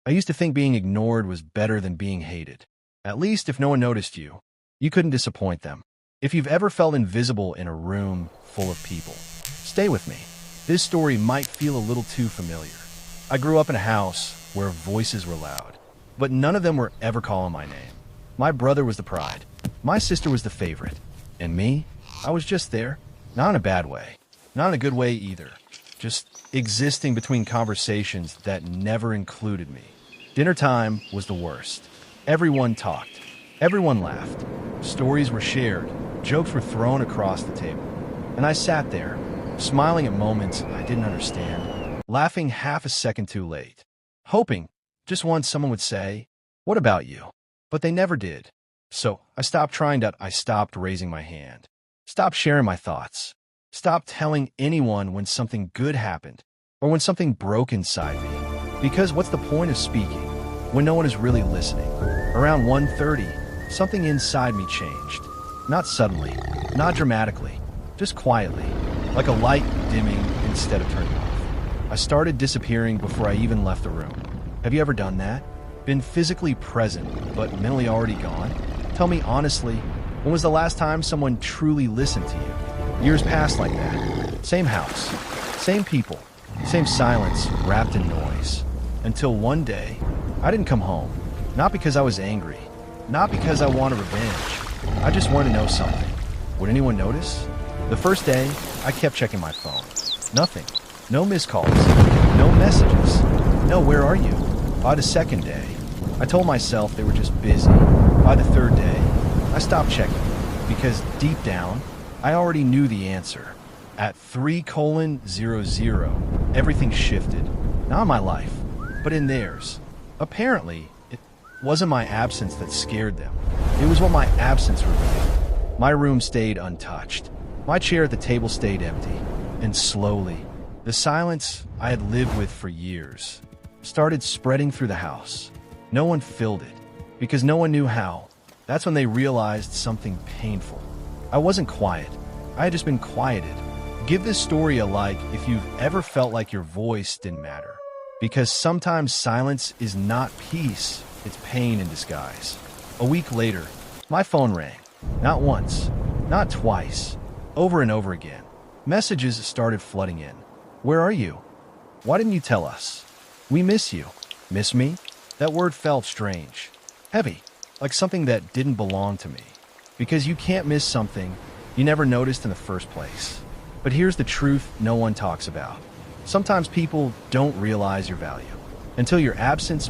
I used to think being ignored was better than being hated. At least if no one noticed you, you couldn't disappoint them. If you've ever felt invisible in a room full of people, stay with me. This story might feel a little too familiar. I grew up in a house where voices were loud, but none of them were ever calling my name. My brother was the pride. My sister was the favorite. And me? I was just there. Not in a bad way. Not in a good way either. Just existing between conversations that never included me. Dinner time was the worst. Everyone talked. Everyone laughed. Stories were shared. Jokes were thrown across the table. And I sat there, smiling at moments I didn't understand, laughing half a second too late, hoping just once someone would say, "What about you?" But they never did. So I stopped I stopped raising my hand. Stopped sharing my thoughts. Stopped telling anyone when something good happened or when something broke inside me. Because what's the point of speaking when no one is really listening? Around 1:30, something inside me changed. Not suddenly, not dramatically, just quietly, like a light dimming instead of turning off. I started disappearing before I even left the room. Have you ever done that? Been physically present, but mentally already gone? Tell me honestly, when was the last time someone truly listened to you? Years passed like that. Same house, same people, same silence wrapped in noise. Until one day, I didn't come home. Not because I was angry, not because I wanted revenge. I just wanted to know something. Would anyone notice? The first day, I kept checking my phone. Nothing. No missed calls. No messages. No, where are you? By the second day, I told myself they were just busy. By the third day, I stopped checking because deep down, I already knew the answer. At 3:00, everything shifted. Not in my life, but in theirs. Apparently, it wasn't my absence that scared them. It was what my absence revealed. My room stayed untouched. My chair at the table stayed empty. And slowly, the silence I had lived with for years started spreading through the house. No one filled it, because no one knew how. That's when they realized something painful. I wasn't quiet. I had just been quieted. Give this story a like if you've ever felt like your voice didn't matter. Because sometimes silence is not peace, it's pain in disguise. A week later, my phone rang. Not once, not twice, over and over again. Messages started flooding in. Where are you? Why didn't you tell us? We miss you. Miss me? That word felt strange. Heavy, like something that didn't belong to me. Because you can't miss something you never noticed in the first place. But here's the truth no one talks about. Sometimes people don't realize your value until your absence